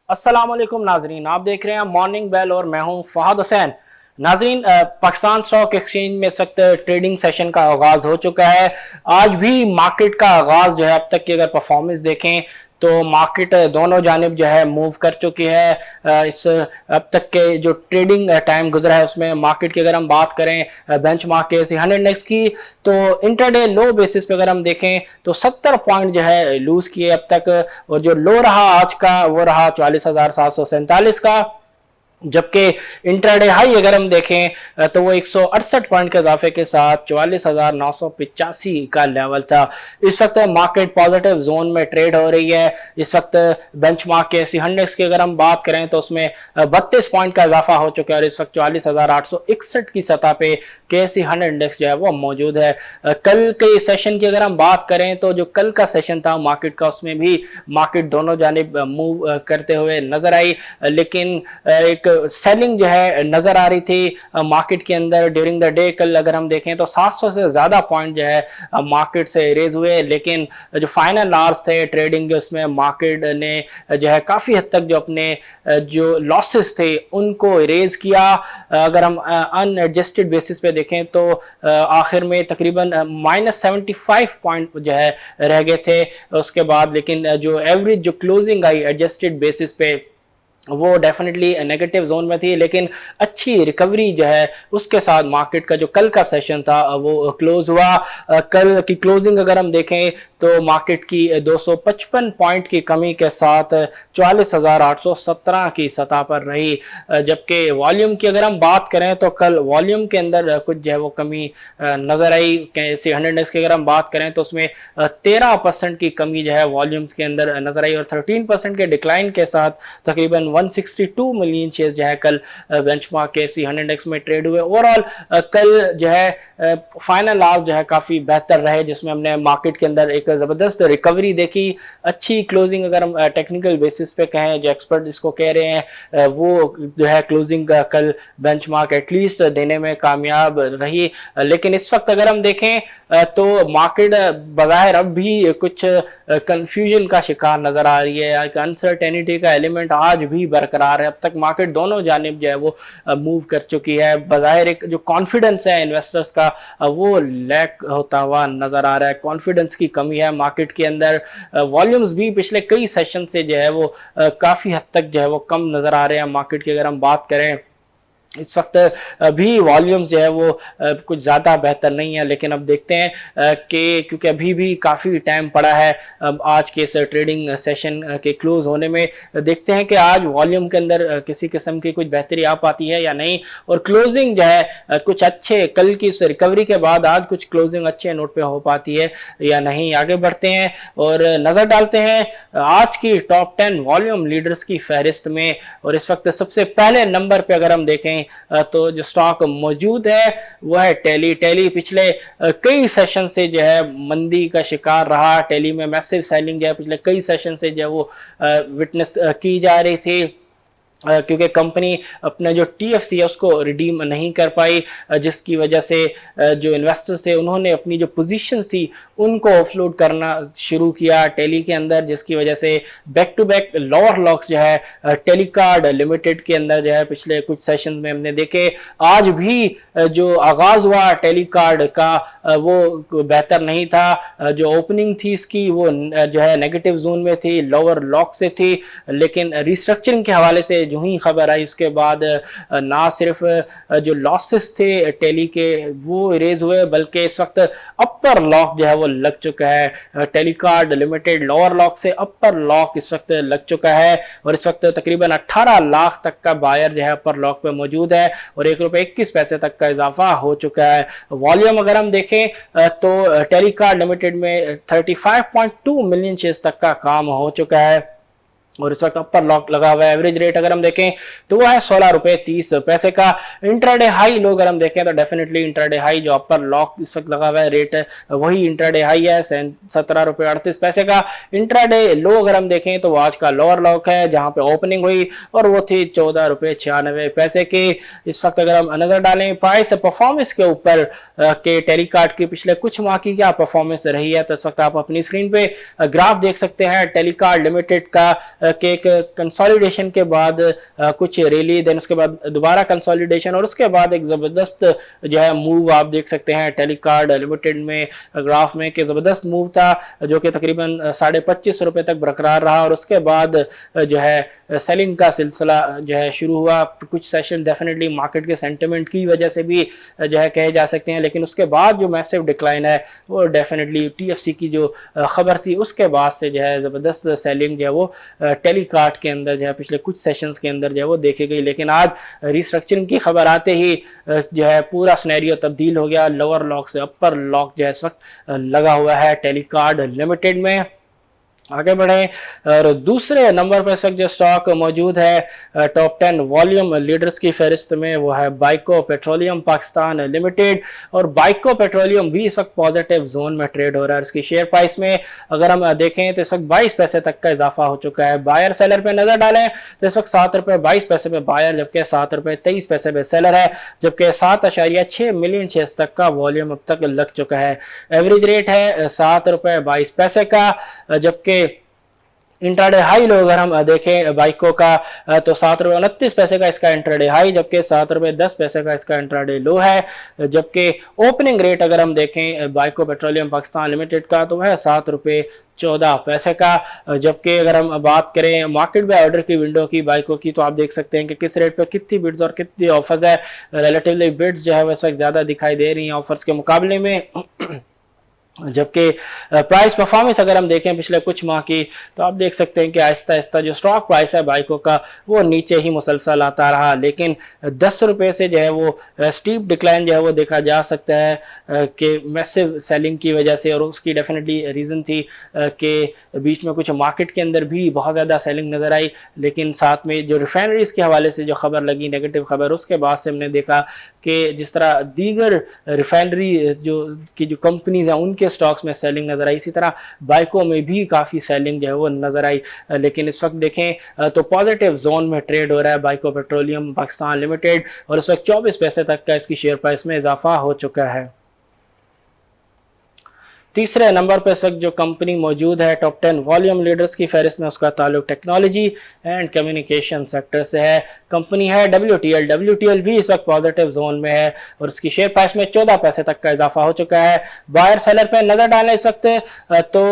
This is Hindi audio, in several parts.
अस्सलाम वालेकुम नाजरीन, आप देख रहे हैं मॉर्निंग बेल और मैं हूं फहद हुसैन। नाजरीन, पाकिस्तान स्टॉक एक्सचेंज में इस वक्त ट्रेडिंग सेशन का आगाज हो चुका है। आज भी मार्केट का आगाज जो है, अब तक की अगर परफॉर्मेंस देखें तो मार्केट दोनों जानिब जो है मूव कर चुकी है। इस अब तक के जो ट्रेडिंग टाइम गुजरा है उसमें मार्केट की अगर हम बात करें बेंचमार्क के एसी 100 इंडेक्स की, तो इंटरडे लो बेसिस पे अगर हम देखें तो 70 पॉइंट जो है लूज किए अब तक। और जो लो रहा आज का वो रहा 44,747 का, जबकि इंट्राडे हाई अगर हम देखें तो वो 168 पॉइंट के इजाफे के साथ 44,985 का लेवल था। इस वक्त मार्केट पॉजिटिव जोन में ट्रेड हो रही है। इस वक्त बेंचमार्क के एसी 100 की अगर हम बात करें तो उसमें 32 पॉइंट का इजाफा हो चुका है और इस वक्त 44,861 की सतह पे के एसी 100 इंडेक्स जो है वो मौजूद है। कल के सेशन की अगर हम बात करें तो जो कल का सेशन था मार्केट का, उसमें भी मार्केट दोनों जानिब मूव करते हुए नजर आई, लेकिन एक सेलिंग जो है नजर आ रही थी मार्केट के अंदर ड्यूरिंग द डे। कल अगर हम देखें तो 700 से ज्यादा पॉइंट जो है मार्केट से रेज हुए, लेकिन जो फाइनल आवर्स थे ट्रेडिंग के उसमें मार्केट ने जो है काफी हद तक जो अपने जो लॉसेस थे उनको रेज किया। अगर हम अनएडजस्टेड बेसिस पे देखें तो आखिर में तकरीबन -75 पॉइंट जो है रह गए थे उसके बाद, लेकिन जो एवरेज जो क्लोजिंग आई एडजस्टेड बेसिस पे वो डेफिनेटली नेगेटिव जोन में थी, लेकिन अच्छी रिकवरी जो है उसके साथ मार्केट का जो कल का सेशन था वो क्लोज हुआ। कल की क्लोजिंग अगर हम देखें तो मार्केट की 255 पॉइंट की कमी के साथ 44,817 की सतह पर रही। जबकि वॉल्यूम की अगर हम बात करें तो कल वॉल्यूम के अंदर कुछ जो है वो कमी नजर आई। कैसे 100 इंडेक्स की अगर हम बात करें तो उसमें 13% की कमी जो है वॉल्यूम्स के अंदर नजर आई और 13% के डिक्लाइन के साथ तकरीबन 162 मिलियन शेयर जो है कल बेंचमार्क के एसी 100 इंडेक्स में ट्रेड हुए। ओवरऑल कल जो है फाइनल आवर जो है काफी बेहतर रहे, जिसमें हमने मार्केट के अंदर एक जबरदस्त रिकवरी देखी। अच्छी क्लोजिंग अगर हम टेक्निकल बेसिस पे कहें, जो एक्सपर्ट इसको कह रहे हैं वो जो है क्लोजिंग कल बेंचमार्क एटलीस्ट देने में कामयाब रही। लेकिन इस वक्त अगर हम देखें तो मार्केट बज़ाहिर अब भी कुछ कंफ्यूजन का शिकार नजर आ रही है। अनसर्टेनिटी का एलिमेंट आज भी बरकरार है। अब तक मार्केट दोनों जानिब जो है वो मूव कर चुकी है। बज़ाहिर एक जो कॉन्फिडेंस है इन्वेस्टर्स का वो लैक होता हुआ नजर आ रहा है, कॉन्फिडेंस की कमी है मार्केट के अंदर। वॉल्यूम्स भी पिछले कई सेशन से जो है वो काफी हद तक जो है वो कम नजर आ रहे हैं मार्केट की अगर हम बात करें। इस वक्त अभी वॉल्यूम्स जो है वो कुछ ज़्यादा बेहतर नहीं है, लेकिन अब देखते हैं कि क्योंकि अभी भी काफ़ी टाइम पड़ा है आज के इस ट्रेडिंग सेशन के क्लोज होने में, देखते हैं कि आज वॉल्यूम के अंदर किसी किस्म की कुछ बेहतरी आ पाती है या नहीं। और क्लोजिंग जो है कुछ अच्छे कल की उस रिकवरी के बाद आज कुछ क्लोजिंग अच्छे नोट पे हो पाती है या नहीं। आगे बढ़ते हैं और नज़र डालते हैं आज की टॉप 10 वॉल्यूम लीडर्स की फहरिस्त में। और इस वक्त सबसे पहले नंबर पे अगर हम देखें तो जो स्टॉक मौजूद है वो है टेली पिछले कई सेशन से जो है मंदी का शिकार रहा। टेली में मैसिव सेलिंग जो है पिछले कई सेशन से जो है वो विटनेस की जा रही थी, क्योंकि कंपनी अपना जो टीएफसी है उसको रिडीम नहीं कर पाई, जिसकी वजह से जो इन्वेस्टर्स थे उन्होंने अपनी जो पोजीशंस थी उनको ऑफलोड करना शुरू किया टेली के अंदर, जिसकी वजह से back to back lower locks जो है टेलीकार्ड लिमिटेड के अंदर जो है पिछले कुछ सेशन में हमने देखे। आज भी जो आगाज हुआ टेलीकार्ड का वो बेहतर नहीं था। जो ओपनिंग थी इसकी वो जो है नेगेटिव जोन में थी, लोअर लॉक से थी, लेकिन रिस्ट्रक्चरिंग के हवाले से जो ही खबर आई उसके बाद ना सिर्फ जो लॉसेस थे टेली के वो रेज हुए, बल्कि इस वक्त अपर लॉक जो है वो लग चुका है। टेलीकार्ड लिमिटेड लोअर लॉक से अपर लॉक इस वक्त लग चुका है और इस वक्त तकरीबन 18 लाख तक का बायर जो है अपर लॉक पे मौजूद है और ₹1.21 तक का इजाफा हो चुका है। वॉल्यूम अगर हम देखें तो टेलीकार्ड लिमिटेड में 35.2 मिलियन शेयर्स तक का काम हो चुका है और इस वक्त अपर लॉक लगा हुआ है। एवरेज रेट अगर हम देखें तो वो है ₹16.30 का। इंट्राडे हाई लो अगर हम देखें तो डेफिनेटली इंट्राडे हाई जो अपर लॉक इस वक्त लगा हुआ है रेट है वही इंट्राडे हाई है ₹17.38 का। इंट्राडे लो अगर हम देखें तो वो आज का लोअर लॉक है जहां पे ओपनिंग हुई और वो थी ₹14.96 की। इस वक्त अगर हम नजर डालें प्राइस परफॉर्मेंस के ऊपर के टेलीकार्ड की पिछले कुछ माह की क्या परफॉर्मेंस रही है, तो इस वक्त आप अपनी स्क्रीन पे ग्राफ देख सकते हैं। टेलीकार्ड लिमिटेड का कि एक कंसोलिडेशन के बाद कुछ रैली, देन उसके बाद दोबारा कंसोलिडेशन और उसके बाद एक ज़बरदस्त जो है मूव आप देख सकते हैं टेलीकार्ड लिमिटेड में ग्राफ में कि ज़बरदस्त मूव था जो कि तकरीबन 25.5 रुपये तक बरकरार रहा और उसके बाद जो है सेलिंग का सिलसिला जो है शुरू हुआ। कुछ सेशन डेफिनेटली मार्केट के सेंटिमेंट की वजह से भी जो है कहे जा सकते हैं, लेकिन उसके बाद जो मैसिव डिक्लाइन है वो डेफिनेटली TFC की जो खबर थी उसके बाद से जो है ज़बरदस्त सेलिंग जो है वो टेलीकार्ड के अंदर जो है पिछले कुछ सेशंस के अंदर जो है वो देखी गई। लेकिन आज रिस्ट्रक्चरिंग की खबर आते ही जो है पूरा सिनेरियो तब्दील हो गया, लोअर लॉक से अपर लॉक जो है इस वक्त लगा हुआ है टेलीकार्ड लिमिटेड में। आगे बढ़े और दूसरे नंबर पर इस वक्त जो स्टॉक मौजूद है टॉप 10 वॉल्यूम लीडर्स की फहरिस्त में वो है बाइको पेट्रोलियम पाकिस्तान लिमिटेड। और बाइको पेट्रोलियम भी इस वक्त पॉजिटिव जोन में ट्रेड हो रहा है। इसकी शेयर प्राइस में अगर हम देखें तो इस वक्त 22 पैसे तक का इजाफा हो चुका है। बायर सेलर पे नजर डालें तो इस वक्त 7 रुपये 22 पैसे पे बायर जबकि 7 रुपये 23 पैसे पे सेलर है, जबकि 7.6 मिलियन शेयर्स तक का वॉल्यूम अब तक लग चुका है। एवरेज रेट है 7 रुपये 22 पैसे का, जबकि इंट्राडे हाई लो अगर हम देखें बाइको का तो 7 रुपये 29 पैसे का इसका इंट्राडे हाई, जबकि 7 रुपये 10 पैसे का इसका इंट्राडे लो है। जबकि ओपनिंग रेट अगर हम देखें बाइको पेट्रोलियम पाकिस्तान लिमिटेड का तो वह 7 रुपये 14 पैसे का। जबकि अगर हम बात करें मार्केट बाय ऑर्डर की विंडो की बाइको की तो आप देख सकते हैं कि किस रेट पे कितनी बिड्स और कितनी ऑफर्स है। रिलेटिवली बिड्स जो है वह इस वक्त ज्यादा दिखाई दे रही हैं ऑफर्स के मुकाबले में। जबकि प्राइस परफॉर्मेंस अगर हम देखें पिछले कुछ माह की तो आप देख सकते हैं कि आहिस्ता आहिस्ता जो स्टॉक प्राइस है बाइको का वो नीचे ही मुसलसल आता रहा, लेकिन 10 रुपये से जो है वो स्टीप डिक्लाइन जो है वो देखा जा सकता है कि मैसिव सेलिंग की वजह से। और उसकी डेफिनेटली रीज़न थी कि बीच में कुछ मार्केट के अंदर भी बहुत ज़्यादा सेलिंग नज़र आई, लेकिन साथ में जो रिफाइनरीज के हवाले से जो खबर लगी नेगेटिव खबर, उसके बाद से हमने देखा कि जिस तरह दीगर रिफाइनरी जो कंपनीज हैं उनके स्टॉक्स में सेलिंग नजर आई, इसी तरह बाइको में भी काफी सेलिंग जो है वो नजर आई। लेकिन इस वक्त देखें तो पॉजिटिव जोन में ट्रेड हो रहा है बाइको पेट्रोलियम पाकिस्तान लिमिटेड और इस वक्त 24 पैसे तक का इसकी शेयर प्राइस में इजाफा हो चुका है। तीसरे नंबर पर इस वक्त जो कंपनी मौजूद है टॉप 10 वॉल्यूम लीडर्स की फहरिस्त में उसका ताल्लुक टेक्नोलॉजी एंड कम्युनिकेशन सेक्टर से है। कंपनी है WTL। WTL भी इस वक्त पॉजिटिव जोन में है और उसकी शेयर प्राइस में 14 पैसे तक का इजाफा हो चुका है। बायर सेलर पे नजर डालें इस वक्त तो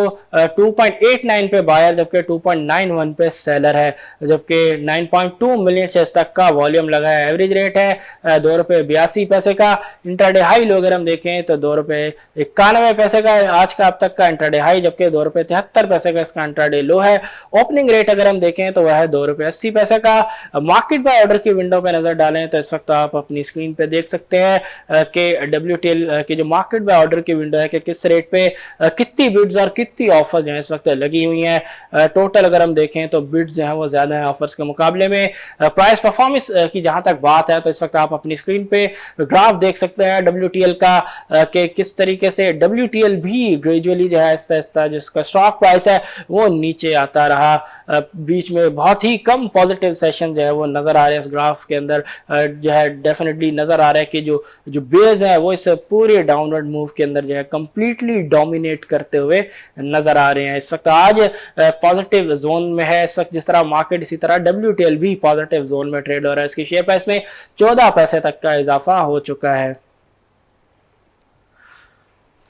2.89 पे बायर जबकि 2.91 पे सेलर है, जबकि 9.2 मिलियन शेयर्स तक का वॉल्यूम लगा है। एवरेज रेट है 2 रुपये 82 पैसे का। इंट्राडे हाई लो अगर हम देखें तो 2 रुपये 91 पैसे का आज का अब तक का इंट्राडे हाई, जबकि 2 रुपये 73 पैसे का इसका इंट्राडे लो है। ओपनिंग रेट अगर हम देखें तो वह है 2 रुपये 80 पैसे का। मार्केट बाय ऑर्डर की विंडो पे नजर डालें तो इस वक्त आप अपनी स्क्रीन पे देख सकते हैं कि WTL की जो मार्केट बाय ऑर्डर की विंडो है कि किस रेट पे कितनी बिड्स और कितनी ऑफर्स जो है इस वक्त लगी हुई हैं। टोटल अगर हम देखें तो बिड्स जो है वो ज्यादा है ऑफर्स के मुकाबले में। प्राइस परफॉर्मेंस की जहां तक बात है तो इस वक्त आप अपनी स्क्रीन पे ग्राफ देख सकते हैं WTL का कि किस तरीके से WTL भी ग्रेजुअली जो है आहिस्ता आहिस्ता जिसका स्टॉक प्राइस है वो नीचे आता रहा। बीच में बहुत ही कम पॉजिटिव सेशन जो है वो नजर आ रहे हैं इस ग्राफ के अंदर। जो है डेफिनेटली नजर आ रहा है कि जो बेस है वो इस पूरे डाउनवर्ड मूव के अंदर जो है कंप्लीटली डोमिनेट करते हुए नजर आ रहे हैं। इस वक्त आज पॉजिटिव जोन में है इस वक्त जिस तरह मार्केट, इसी तरह WTL भी पॉजिटिव जोन में ट्रेड हो रहा है। इसकी शेयर प्राइस में 14 पैसे तक का इजाफा हो चुका है।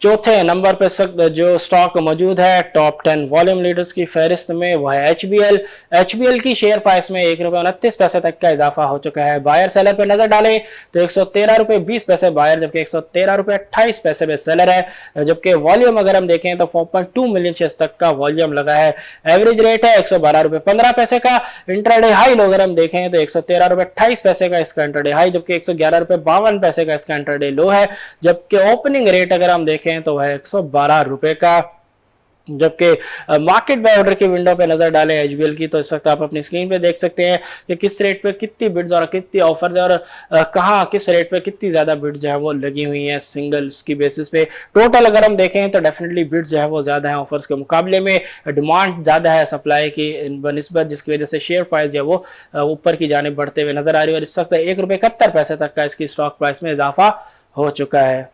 चौथे नंबर पर इस वक्त जो स्टॉक मौजूद है टॉप 10 वॉल्यूम लीडर्स की फहरिस्त में वो है HBL। HBL की शेयर प्राइस में 1 रुपये 29 पैसे तक का इजाफा हो चुका है। बायर सेलर पे नजर डालें तो 113 रुपये 20 पैसे बायर जबकि 113 रुपये 28 पैसे में सेलर है, जबकि वॉल्यूम अगर हम देखें तो 4.2 मिलियन शेयर्स तक का वॉल्यूम लगा है। एवरेज रेट है 112 रुपये 15 पैसे का। इंट्राडे हाई लो अगर हम देखें तो 113 रुपये 28 पैसे का इसका इंट्राडे हाई, जबकि 111 रुपये 52 पैसे का इसका इंट्राडे लो है। जबकि ओपनिंग रेट अगर हम देखें तो वह 112 रुपए का। जबकि मार्केट बाय ऑर्डर की विंडो पे नजर डालें HBL की तो इस वक्त आप अपनी स्क्रीन पे देख सकते हैं कि किस रेट पे कितनी बिड्स और कितनी ऑफर्स और कहां किस रेट पे कितनी ज्यादा बिड्स जो है वो लगी हुई हैं सिंगल्स की बेसिस पे। टोटल अगर हम देखें तो डेफिनेटली बिड्स जो है वो ज्यादा है ऑफर्स के मुकाबले में। डिमांड ज्यादा है सप्लाई की बनिस्बत, जिसकी वजह से शेयर प्राइस जो है वो ऊपर की जाने बढ़ते हुए नजर आ रही है और इस वक्त 1 रुपये 71 पैसे तक का इसकी स्टॉक प्राइस में इजाफा हो चुका है।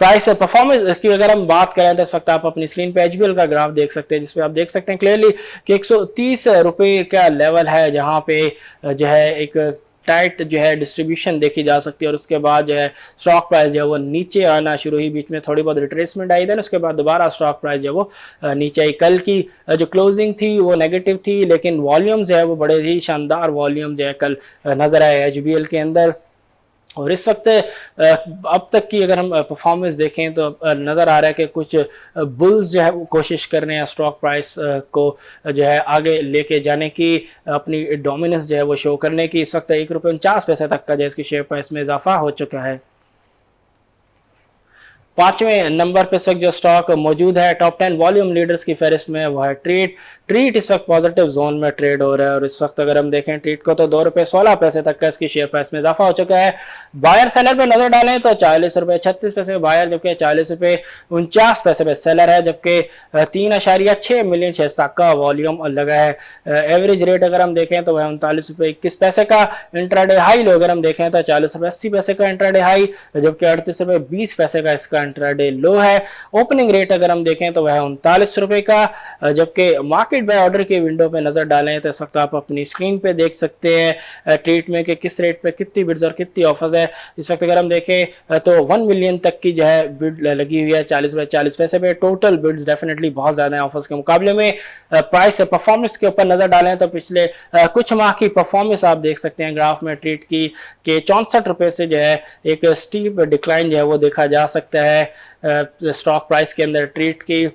प्राइस परफॉर्मेंस की अगर हम बात करें तो इस वक्त आप अपनी स्क्रीन पे एचबीएल का ग्राफ देख सकते हैं, जिसपे आप देख सकते हैं क्लियरली कि 130 रुपए का लेवल है जहां पे जो है एक टाइट जो है डिस्ट्रीब्यूशन देखी जा सकती है, और उसके बाद जो है स्टॉक प्राइस जो है वो नीचे आना शुरू हुई, बीच में थोड़ी बहुत रिट्रेसमेंट आई, देन उसके बाद दोबारा स्टॉक प्राइस जो है वो नीचे आई। कल की जो क्लोजिंग थी वो नेगेटिव थी, लेकिन वॉल्यूम जो है वो बड़े ही शानदार वॉल्यूम जो है कल नजर आए एचबीएल के अंदर। और इस वक्त अब तक की अगर हम परफॉर्मेंस देखें तो नज़र आ रहा है कि कुछ बुल्स जो है वो कोशिश कर रहे हैं स्टॉक प्राइस को जो है आगे लेके जाने की, अपनी डोमिनेंस जो है वो शो करने की। इस वक्त ₹1.49 तक का जो इसकी शेयर प्राइस में इजाफा हो चुका है। 5वें नंबर पे इस वक्त जो स्टॉक मौजूद है टॉप 10 वॉल्यूम लीडर्स की फहरिस्त में वो है ट्रीट इस वक्त पॉजिटिव जोन में ट्रेड हो रहा है, और इस वक्त अगर हम देखें ट्रीट को तो ₹2.16 तक का इसकी शेयर प्राइस में इजाफा हो चुका है। बायर सेलर पे नजर डालें तो ₹40.36 बायर, जबकि ₹40.49 पे सेलर है, जबकि 3.6 मिलियन शेयर्स तक का वॉल्यूम लगा है। एवरेज रेट अगर हम देखें तो वह ₹39.21 का, इंट्राडे हाई लो अगर हम देखें तो ₹40.80 का इंट्राडे हाई, जबकि ₹38.20 का इसका इंट्राडे लो है। ओपनिंग रेट अगर हम देखें तो वह ₹39 का, जबकि मार्केट बाय ऑर्डर की विंडो पे नजर डालें तो इस वक्त आप अपनी स्क्रीन पे देख सकते हैं ट्रीट में कि किस रेट पे कितनी बिड्स और कितनी ऑफर्स है। इस वक्त अगर हम देखें तो 1 मिलियन तक की जो है बिड लगी हुई है ₹40.40 पे। टोटल बिड्स डेफिनेटली बहुत ज्यादा है ऑफर्स के मुकाबले में। प्राइस परफॉर्मेंस के ऊपर नजर डालें तो पिछले कुछ माह की परफॉर्मेंस आप देख सकते हैं ग्राफ में ट्रीट की के ₹64 से जो है एक स्टीप डिक्लाइन जो है वो देखा जा सकता है स्टॉक प्राइस के अंदर। ट्रीट की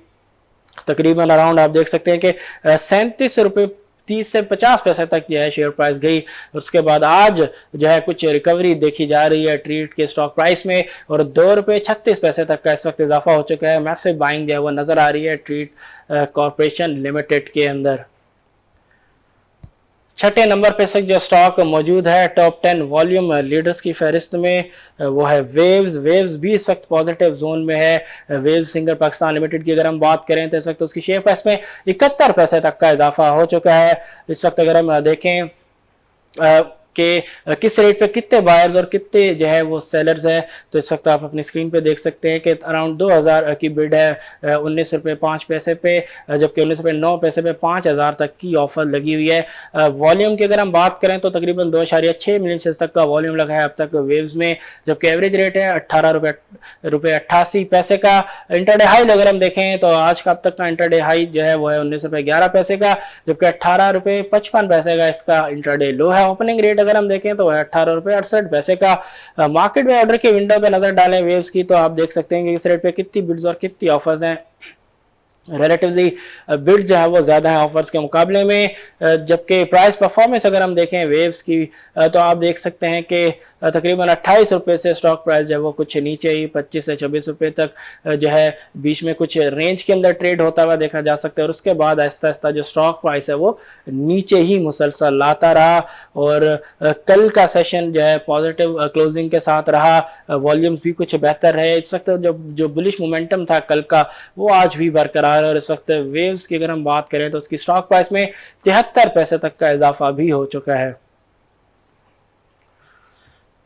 तकरीबन अराउंड आप देख सकते हैं कि ₹37.30 से ₹50 तक जो है शेयर प्राइस गई। उसके बाद आज जो है कुछ रिकवरी देखी जा रही है ट्रीट के स्टॉक प्राइस में, और ₹2.36 तक का इस वक्त इजाफा हो चुका है। मैसिव बाइंग जो है वो नजर आ रही है ट्रीट कॉर्पोरेशन लिमिटेड के अंदर। 6ठे नंबर पे जो स्टॉक मौजूद है टॉप 10 वॉल्यूम लीडर्स की फहरिस्त में वो है वेव्स भी इस वक्त पॉजिटिव जोन में है। वेव्स सिंगर पाकिस्तान लिमिटेड की अगर हम बात करें तो इस वक्त उसकी शेयर प्राइस में ₹71 तक का इजाफा हो चुका है। इस वक्त अगर हम देखें कि किस रेट पे कितने बायर्स और कितने जो है वो सेलर्स है, तो इस वक्त आप अपनी स्क्रीन पे देख सकते हैं कि अराउंड 2000 की बिड है ₹19.05 पे, जबकि ₹19.09 पे 5000 तक की ऑफर लगी हुई है। वॉल्यूम की अगर हम बात करें तो तकरीबन 2.6 मिलियन शेयर्स तक का वॉल्यूम लगा है अब तक वेव्स में, जबकि एवरेज रेट है ₹18.88 का। इंटरडे हाई अगर हम देखें तो आज का अब तक का इंटरडे हाई जो है वो है ₹19.11 का, जबकि ₹18.55 का इसका इंटरडे लो है। ओपनिंग रेट अगर हम देखें तो वह ₹18.68 का। मार्केट में ऑर्डर के विंडो पे नजर डालें वेव्स की तो आप देख सकते हैं कि इस रेट पे कितनी बिड्स और कितनी ऑफर्स हैं। रिलेटिवली बिड जो है वो ज़्यादा है ऑफर्स के मुकाबले में, जबकि प्राइस परफॉर्मेंस अगर हम देखें वेव्स की तो आप देख सकते हैं कि तकरीबन ₹28 से स्टॉक प्राइस जो है वो कुछ नीचे ही ₹25 से ₹26 तक जो है बीच में कुछ रेंज के अंदर ट्रेड होता हुआ देखा जा सकता है, और उसके बाद आहिस्ता आहिस्ता जो स्टॉक प्राइस है वो नीचे ही मुसलसल लाता रहा। और कल का सेशन जो है पॉजिटिव क्लोजिंग के साथ रहा, वॉल्यूम्स भी कुछ बेहतर है। इस वक्त जो बुलिश मोमेंटम था कल का वो आज भी बरकरार, और इस वक्त वेव्स की अगर हम बात करें तो उसकी स्टॉक प्राइस में ₹73 तक का इजाफा भी हो चुका है।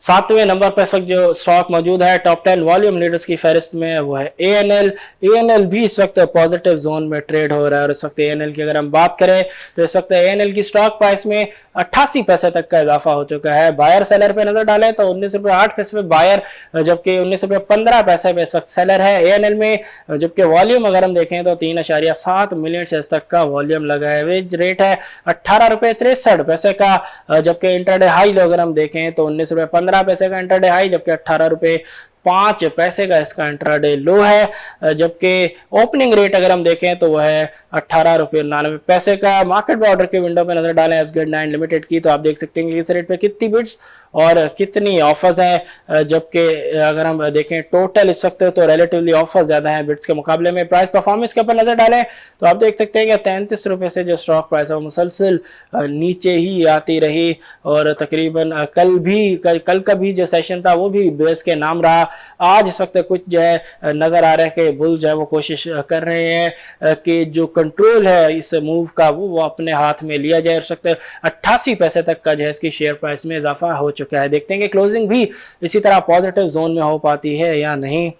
7वें नंबर पर इस वक्त जो स्टॉक मौजूद है टॉप 10 वॉल्यूम लीडर्स की फहरिस्त में वो है एएनएल भी इस वक्त पॉजिटिव जोन में ट्रेड हो रहा है, और इस वक्त एएनएल की अगर हम बात करें तो इस वक्त एएनएल की स्टॉक प्राइस में ₹88 तक का इजाफा हो चुका है। बायर सेलर पे नजर डालें तो ₹19.08 पे बायर, जबकि ₹19.15 पे इस वक्त सेलर है एएनएल में, जबकि वॉल्यूम अगर हम देखें तो 3.7 मिलियन शेयर्स तक का वॉल्यूम लगा है। एवरेज रेट है ₹18.63 का, जबकि इंटरडे हाई अगर हम देखें तो ₹19.15 का इंटरडे हाई, जबकि ₹18.05 का इसका इंट्राडे लो है। जबकि ओपनिंग रेट अगर हम देखें तो वह है ₹18.99 का। मार्केट में ऑर्डर के विंडो पे नजर डालें एसगेट 9 लिमिटेड की तो आप देख सकते हैं कि इस रेट पे कितनी बिड्स और कितनी ऑफर्स हैं, जबकि अगर हम देखें टोटल इस वक्त तो रिलेटिवली ऑफर ज्यादा है बिड्स के मुकाबले में। प्राइस परफॉर्मेंस के ऊपर नजर डालें तो आप देख सकते हैं कि ₹33 से जो स्टॉक प्राइस है वो मुसलसल नीचे ही आती रही, और तकरीबन कल का भी जो सेशन था वो भी बेस के नाम रहा। आज इस वक्त कुछ जो है नजर आ रहा है कि बुल जो है वो कोशिश कर रहे हैं कि जो कंट्रोल है इस मूव का वो अपने हाथ में लिया जाए। इस वक्त ₹88 तक का जो है इसकी शेयर प्राइस में इजाफा हो चुका है। देखते हैं कि क्लोजिंग भी इसी तरह पॉजिटिव जोन में हो पाती है या नहीं।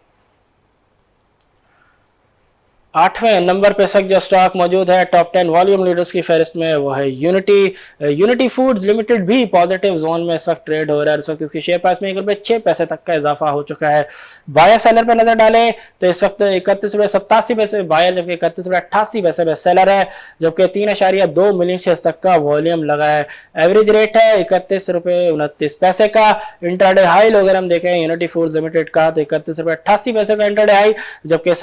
8वें नंबर पे सक जो स्टॉक मौजूद है टॉप 10 वॉल्यूम लीडर्स की फहरिस्त में वो है यूनिटी फूड्स लिमिटेड भी पॉजिटिव जोन में इस वक्त ट्रेड हो रहा है। इस वक्त उसकी शेयर प्राइस में ₹1.06 तक का इजाफा हो चुका है। बायर सेलर पे नजर डालें तो इस वक्त ₹31.87 बायर, जबकि ₹31.88 पे सेलर है, जबकि 3.2 मिलियन शेयर तक का वॉल्यूम लगा है। एवरेज रेट है ₹31.29 का। इंट्राडे हाई अगर हम देखें यूनिटी फूड्स लिमिटेड का तो ₹31.88 का इंट्राडे हाई, जबकि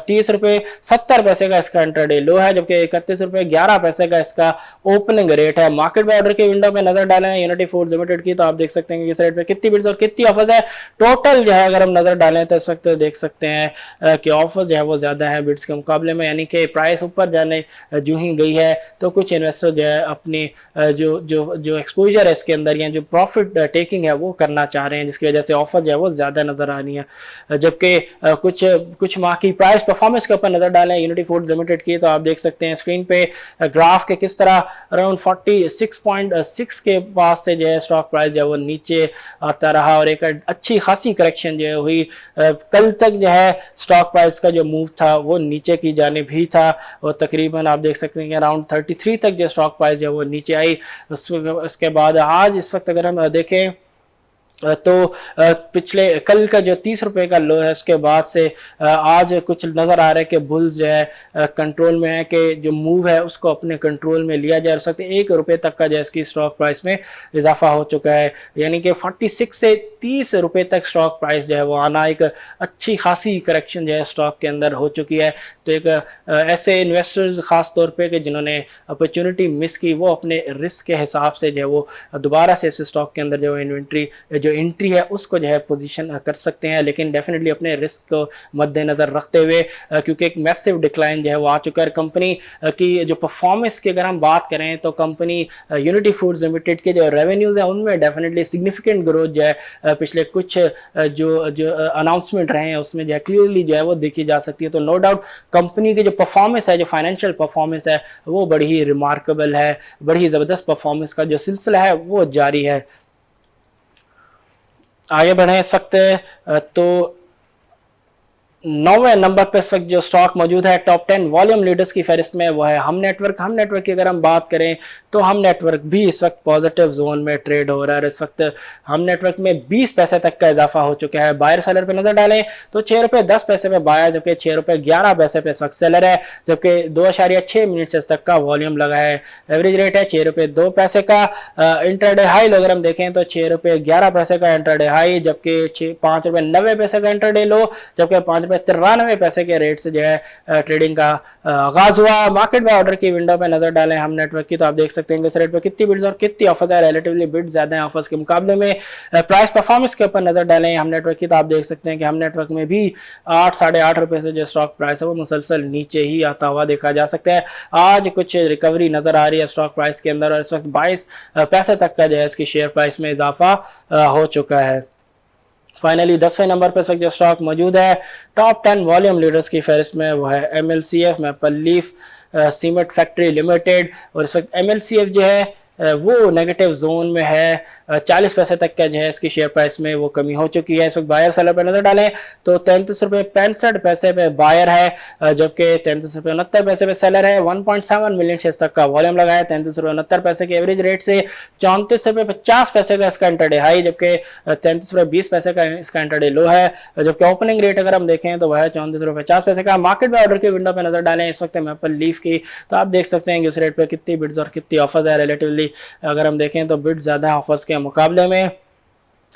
₹30.70 का इसका इंट्राडे लो है, जबकि ₹31.11 का इसका ओपनिंग रेट है। मार्केट में ऑर्डर की विंडो में नजर डालें यूनिटी फूड लिमिटेड की तो आप देख सकते हैं कि इस रेट पे कितनी बिड्स और कितनी ऑफर्स है। टोटल जो है अगर हम नजर डालें तो इस वक्त देख सकते हैं कि ऑफर जो है वो ज्यादा है बिड्स के मुकाबले में, यानी कि प्राइस ऊपर जाने जो ही गई है तो कुछ इन्वेस्टर जो है अपनी जो जो जो एक्सपोजर है इसके अंदर या जो प्रॉफिट टेकिंग है वो करना चाह रहे हैं, जिसकी वजह से ऑफर जो है वो ज्यादा नजर आ रही है। जबकि कुछ माह की प्राइस परफॉर्मेंस के ऊपर नजर डालें यूनिटी फूड लिमिटेड की तो आप देख सकते हैं स्क्रीन पे ग्राफ के किस तरह अराउंड 46.6 के पास से जो है स्टॉक प्राइस जो है वो नीचे आता रहा और एक अच्छी खासी करेक्शन जो है हुई। कल तक जो है स्टॉक प्राइस का जो मूव था वो नीचे की जानिब ही था और तकरीबन आप देख सकते हैं कि अराउंड 33 तक जो स्टॉक प्राइस जो है वो नीचे आई। उसके बाद आज इस वक्त अगर हम देखें तो पिछले कल का जो ₹30 का लो है उसके बाद से आज कुछ नज़र आ रहा है कि बुल्स जो है कंट्रोल में है, कि जो मूव है उसको अपने कंट्रोल में लिया जा सकता है। ₹1 तक का जो है इसकी स्टॉक प्राइस में इजाफा हो चुका है, यानी कि 46 से ₹30 तक स्टॉक प्राइस जो है वो आना एक अच्छी खासी करेक्शन जो है स्टॉक के अंदर हो चुकी है। तो एक ऐसे इन्वेस्टर्स ख़ास तौर पर कि जिन्होंने अपॉर्चुनिटी मिस की वो अपने रिस्क के हिसाब से जो है वो दोबारा से इस स्टॉक के अंदर जो इन्वेंट्री एंट्री है उसको जो है पोजीशन कर सकते हैं, लेकिन डेफिनेटली अपने रिस्क को मद्देनजर रखते हुए, क्योंकि एक मैसिव डिक्लाइन जो है वो आ चुका है। कंपनी की जो परफॉर्मेंस की अगर हम बात करें तो कंपनी यूनिटी फूड्स लिमिटेड के जो रेवेन्यूज है उनमें डेफिनेटली सिग्निफिकेंट ग्रोथ जो है पिछले कुछ जो अनाउंसमेंट रहे हैं उसमें जो है क्लियरली जो है वो देखी जा सकती है। तो नो डाउट कंपनी की जो परफॉर्मेंस है, जो फाइनेंशियल परफॉर्मेंस है वो बड़ी ही रिमार्केबल है, बड़ी ही ज़बरदस्त परफॉर्मेंस का जो सिलसिला है वो जारी है। आगे बढ़े इस वक्त तो 9वें नंबर पर इस वक्त जो स्टॉक मौजूद है टॉप 10 वॉल्यूम लीडर्स की फहरिस्त में वो है हम नेटवर्क की अगर हम बात करें तो हम नेटवर्क भी इस वक्त पॉजिटिव जोन में ट्रेड हो रहा है। इस वक्त हम नेटवर्क में 20 पैसे तक का इजाफा हो चुका है। बायर सेलर पे नजर डालें तो ₹6.10 पे बायर, जबकि ₹6.11 पे इस वक्त सेलर है, जबकि 2.6 मिनट तक का वॉल्यूम लगा है। एवरेज रेट है ₹6.02 का। इंट्राडे हाई अगर हम देखें तो ₹6.11 का इंट्राडे हाई, जबकि ₹5.90 का इंट्राडे लो, जबकि ₹5.93 के रेट से जो है ट्रेडिंग का आगाज हुआ। मार्केट में ऑर्डर की विंडो पे नजर डालें हम नेटवर्क की तो आप देख सकते हैं कि इस रेट पे कितनी बिड्स और कितनी ऑफर्स है। रिलेटिवली बिड्स ज्यादा है ऑफर्स के मुकाबले में। प्राइस परफॉर्मेंस के ऊपर नजर डालें हम नेटवर्क की तो आप देख सकते हैं कि हम नेटवर्क में भी 8 साढ़े 8 रुपए से जो स्टॉक प्राइस है वो मुसलसल नीचे ही आता हुआ देखा जा सकता है। आज कुछ रिकवरी नजर आ रही है स्टॉक प्राइस के अंदर और इस वक्त 22 पैसे तक का जो है इसकी शेयर प्राइस में इजाफा हो चुका है। फाइनली 10वें नंबर पर जो स्टॉक मौजूद है टॉप 10 वॉल्यूम लीडर्स की फहरिस्त में वो है MLCF maple leaf cement factory limited. और इस वक्त MLCF जो है वो नेगेटिव जोन में है। 40 पैसे तक का जो है इसकी शेयर प्राइस में वो कमी हो चुकी है। इस वक्त बायर सेलर पर नजर डालें तो ₹33.65 पे बायर है, जबकि ₹33.69 पे सेलर है। 1.7 मिलियन शेयर तक का वॉल्यूम लगा है। ₹33.69 के एवरेज रेट से ₹34.50 का इसका इंटरडे हाई, जबकि ₹33.20 का इसका इंटरडे लो है, जबकि ओपनिंग रेट अगर हम देखें तो वह है ₹34.50 का। मार्केट में ऑर्डर की विंडो पे नजर डालें इस वक्त मैपल लीफ की तो आप देख सकते हैं कि उस रेट पे कितनी बिड्स और कितनी ऑफर्स है। रिलेटिवली अगर हम देखें तो बिड ज्यादा ऑफर्स के मुकाबले में,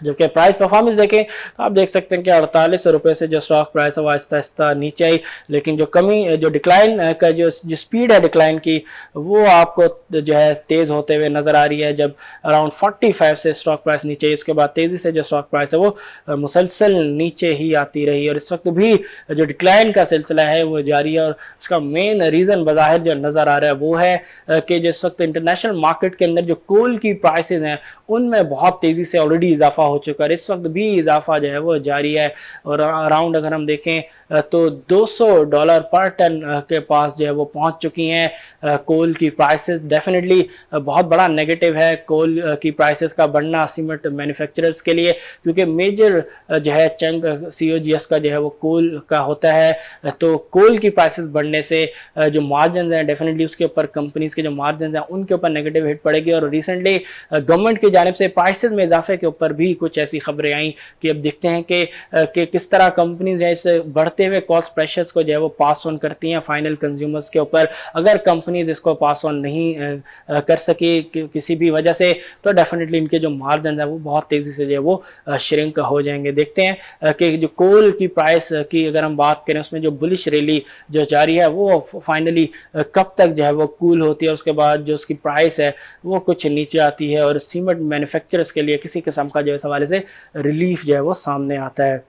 जबकि प्राइस परफॉर्मेंस देखें तो आप देख सकते हैं कि ₹48 से जो स्टॉक प्राइस है वो आहिस्ता आहिस्ता नीचे आई, लेकिन जो कमी जो डिक्लाइन का जो स्पीड है डिक्लाइन की वो आपको जो है तेज होते हुए नजर आ रही है। जब अराउंड 45 से स्टॉक प्राइस नीचे आई उसके बाद तेजी से जो स्टॉक प्राइस है वो मुसलसल नीचे ही आती रही और इस वक्त भी जो डिक्लाइन का सिलसिला है वो जारी है। और उसका मेन रीजन बज़ाहिर जो नजर आ रहा है वो है कि जिस वक्त इंटरनेशनल मार्केट के अंदर जो कोल की प्राइसेस हैं उनमें बहुत तेजी से ऑलरेडी इजाफा हो चुका है, इस वक्त भी इजाफा जो है वो जारी है और अराउंड अगर हम देखें तो $200 पर टन के पास जो है वो पहुंच चुकी हैं कोल की प्राइसेस। डेफिनेटली बहुत बड़ा नेगेटिव है कोल की प्राइसेस का बढ़ना सीमेंट मैन्युफैक्चरर्स के लिए, क्योंकि मेजर जो है चंक COGS का जो है वो कोल का होता है। तो कोल की प्राइसेस बढ़ने से जो मार्जिन हैं डेफिनेटली उसके ऊपर कंपनीज के जो मार्जिन हैं उनके ऊपर नेगेटिव हिट पड़ेगी। और रिसेंटली गवर्नमेंट की जानिब से प्राइसेस में इजाफे के ऊपर भी कुछ ऐसी खबरें आई कि अब देखते हैं कि किस तरह कंपनीज जो है इस बढ़ते हुए कॉस्ट प्रेशर्स को जो है वो पास ऑन करती हैं फाइनल कंज्यूमर्स के ऊपर। अगर कंपनीज इसको पास ऑन नहीं कर सकी किसी भी वजह से, तो डेफिनेटली इनके जो मार्जिन है वो बहुत तेजी से जो है वो श्रिंक हो जाएंगे। देखते हैं कि जो कोल की प्राइस की अगर हम बात करें उसमें जो बुलिश रैली जो जारी है वो फाइनली कब तक जो है वो कूल होती है, उसके बाद जो उसकी प्राइस है वो कुछ नीचे आती है और सीमेंट मैन्युफैक्चरर्स के लिए किसी किस्म का जो है इस हवाले से रिलीफ जो है वो सामने आता है।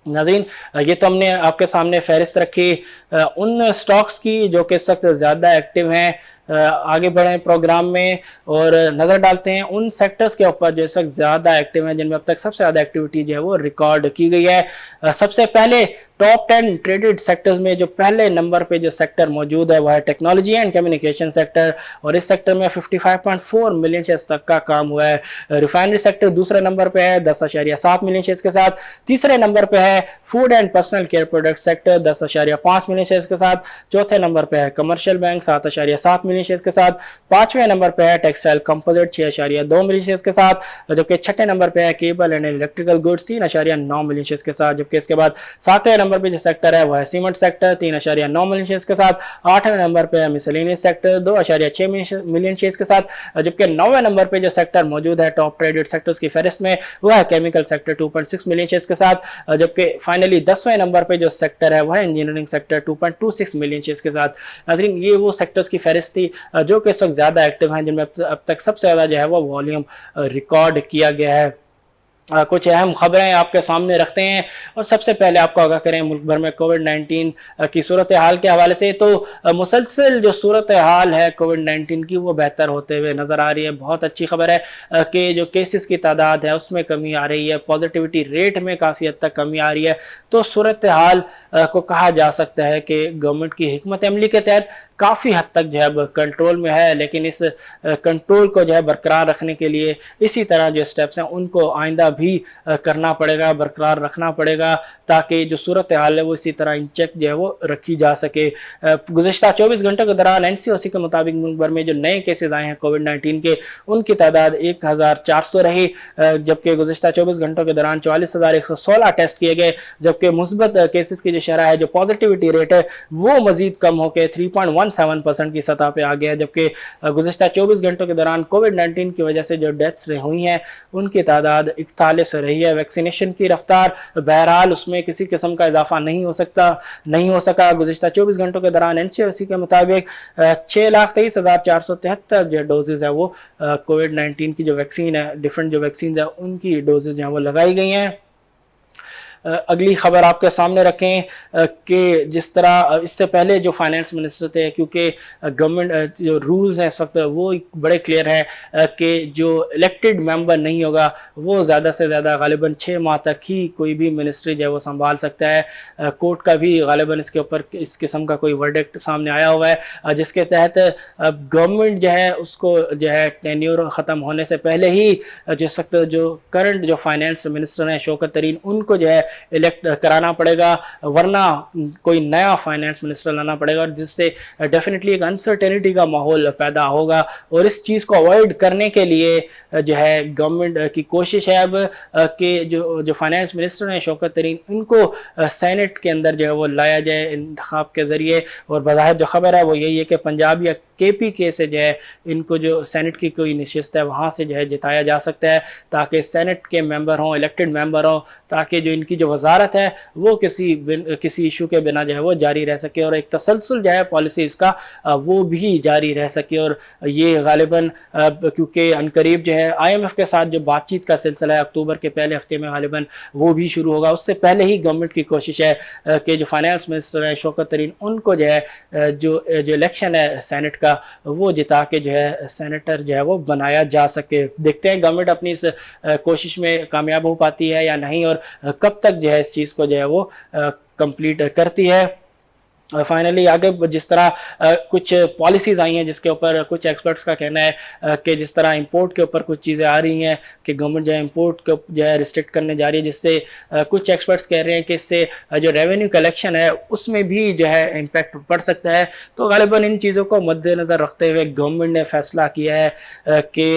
नाज़रीन, ये तो हमने आपके सामने फहरिस्त रखी उन स्टॉक्स की जो कि इस वक्त ज़्यादा एक्टिव हैं। आगे बढ़ें प्रोग्राम में और नज़र डालते हैं उन सेक्टर्स के ऊपर जो इस वक्त ज़्यादा एक्टिव हैं, जिनमें अब तक सबसे ज़्यादा एक्टिविटी जो है वो रिकॉर्ड की गई है। सबसे पहले टॉप 10 ट्रेडेड सेक्टर्स में जो पहले नंबर पे जो सेक्टर मौजूद है वह है टेक्नोलॉजी एंड कम्युनिकेशन सेक्टर, और इस सेक्टर में 55.4 मिलियन शेयर्स तक का काम हुआ है। रिफाइनरी सेक्टर दूसरे नंबर पे है 10.7 मिलियन शेयर्स के साथ। तीसरे नंबर पे है food and personal care product sector 10.5 million shares के साथ। चौथे नंबर पे है कमर्शियल बैंक 7.7 मिलियन शेयर्स के साथ। पांचवें नंबर पे है टेक्सटाइल कंपोजिट 6.2 मिलियन शेयर्स के साथ, जबकि छठे नंबर पे है cable and electrical goods 3.9 million shares के साथ। जबकि इसके बाद सातवें नंबर पे जो सेक्टर है वह है सीमेंट सेक्टर 3.9 मिलियन शेयर्स के साथ। आठवें नंबर पे है मिसलेनियस सेक्टर 2.6 मिलियन शेयर्स के साथ। जबकि 9वें नंबर पे जो सेक्टर मौजूद है टॉप ट्रेडेड सेक्टर्स की फहरिस्त में वह है केमिकल सेक्टर 2.6 मिलियन शेयर्स के साथ। जबकि फाइनली 10वें नंबर पे जो सेक्टर है वह इंजीनियरिंग सेक्टर 2.26 मिलियन शेयर्स के साथ। नाज़रीन, ये वो सेक्टर्स की फहरिस्त थी जो कि इस वक्त ज्यादा एक्टिव हैं, जिनमें अब तक सबसे ज्यादा जो है वो वॉल्यूम रिकॉर्ड किया गया है। कुछ अहम खबरें आपके सामने रखते हैं और सबसे पहले आपको आगाह करें मुल्क भर में कोविड-19 की सूरत हाल के हवाले से। तो मुसलसल जो सूरत हाल है कोविड-19 की वो बेहतर होते हुए नज़र आ रही है। बहुत अच्छी खबर है कि जो केसेस की तादाद है उसमें कमी आ रही है, पॉजिटिविटी रेट में काफ़ी हद तक कमी आ रही है। तो सूरत हाल को कहा जा सकता है कि गवर्नमेंट की हिकमत अमली के तहत काफ़ी हद तक जो है कंट्रोल में है, लेकिन इस कंट्रोल को जो है बरकरार रखने के लिए इसी तरह जो स्टेप्स हैं उनको आइंदा भी करना पड़ेगा, बरकरार रखना पड़ेगा, ताकि जो सूरत हाल है वो इसी तरह इन चेक जो है वो रखी जा सके। गुज़िश्ता 24 घंटों के दौरान NCOC के मुताबिक मुल्क भर में जो नए केसेस आए हैं कोविड-19 के उनकी तादाद 1400 रही, जबकि गुज़िश्ता 24 घंटों के दौरान 44,116 टेस्ट किए गए, जबकि मुस्बत केसेस की जो शरह है, जो पॉजिटिविटी रेट है वो मजीद कम होकर 3.17% की सतह पे आ गया है। जबकि गुज़िश्ता 24 घंटों के दौरान कोविड-19 की वजह से जो डेथ्स हुई हैं उनकी तादाद 41 रही है। वैक्सीनेशन की रफ्तार बहरहाल उसमें किसी किस्म का इजाफा नहीं हो सका। गुज़िश्ता 24 घंटों के दौरान NCOC के मुताबिक 6,23,473 जो डोजेज है वो कोविड-19 की जो वैक्सीन है, डिफरेंट जो वैक्सीन है उनकी डोजेज हैं वो लगाई गई हैं। अगली खबर आपके सामने रखें कि जिस तरह इससे पहले जो फाइनेंस मिनिस्टर थे, क्योंकि गवर्नमेंट जो रूल्स हैं इस वक्त वो बड़े क्लियर है कि जो इलेक्टेड मेंबर नहीं होगा वो ज़्यादा से ज़्यादा गालिबन 6 माह तक ही कोई भी मिनिस्ट्री जो है वो संभाल सकता है। कोर्ट का भी गालिबन इसके ऊपर इस किस्म का कोई वर्डिक्ट सामने आया हुआ है, जिसके तहत गवर्नमेंट जो है उसको जो है टेन्योर ख़त्म होने से पहले ही जिस वक्त जो करंट जो फाइनेंस मिनिस्टर हैं शौकत तरीन उनको जो है इलेक्ट कराना पड़ेगा, वरना कोई नया फाइनेंस मिनिस्टर लाना पड़ेगा, जिससे डेफिनेटली एक अनसर्टेनिटी का माहौल पैदा होगा। और इस चीज़ को अवॉइड करने के लिए जो है गवर्नमेंट की कोशिश है अब कि जो फाइनेंस मिनिस्टर हैं शौकत तरीन उनको सेनेट के अंदर जो है वो लाया जाए इंतखाब के ज़रिए। और बज़ाहिर जो खबर है वो यही है कि पंजाब या KPK से जो है इनको जो सेनेट की कोई नशिस्त है वहाँ से जो है जिताया जा सकता है, ताकि सेनेट के मेंबर हों, इलेक्टेड मेंबर हों, ताकि जो इनकी जो वजारत है वो किसी इशू के बिना जो है वो जारी रह सके और एक तसलसल जो है पॉलिसीज़ का वो भी जारी रह सके। और ये गालिबन क्योंकि अनकरीब जो है IMF के साथ जो बातचीत का सिलसिला है अक्टूबर के पहले हफ्ते में गालिबन वो भी शुरू होगा, उससे पहले ही गवर्नमेंट की कोशिश है कि जो फाइनेंस मिनिस्टर है शौकत तरीन उनको जो है जो इलेक्शन है सेनेट का का वो जिता के जो है सेनेटर जो है वो बनाया जा सके। देखते हैं गवर्नमेंट अपनी इस कोशिश में कामयाब हो पाती है या नहीं, और कब तक जो है इस चीज़ को जो है वो कंप्लीट करती है। फाइनली आगे जिस तरह कुछ पॉलिसीज़ आई हैं जिसके ऊपर कुछ एक्सपर्ट्स का कहना है कि जिस तरह इंपोर्ट के ऊपर कुछ चीज़ें आ रही हैं कि गवर्नमेंट जो है इंपोर्ट को जो है रिस्ट्रिक्ट करने जा रही है, जिससे कुछ एक्सपर्ट्स कह रहे हैं कि इससे जो रेवेन्यू कलेक्शन है उसमें भी जो है इम्पैक्ट पड़ सकता है। तो गालिबा इन चीज़ों को मद्देनज़र रखते हुए गवर्नमेंट ने फैसला किया है कि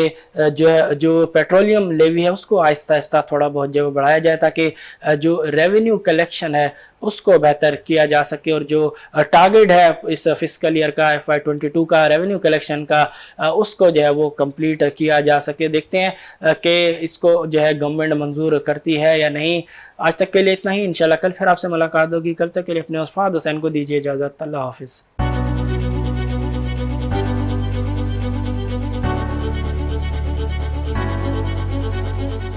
जो पेट्रोलियम लेवी है उसको आहिस्ता आहिस्ता थोड़ा बहुत जो बढ़ाया जाए, ताकि जो रेवेन्यू कलेक्शन है उसको बेहतर किया जा सके, और जो टारगेट है इस फिस्कल ईयर का FY22 का रेवेन्यू कलेक्शन का उसको जो है वो कंप्लीट किया जा सके। देखते हैं कि इसको जो है गवर्नमेंट मंजूर करती है या नहीं। आज तक के लिए इतना ही, इंशाल्लाह कल फिर आपसे मुलाकात होगी। कल तक के लिए अपने फहद हुसैन को दीजिए इजाज़त। अल्लाह हाफिज़।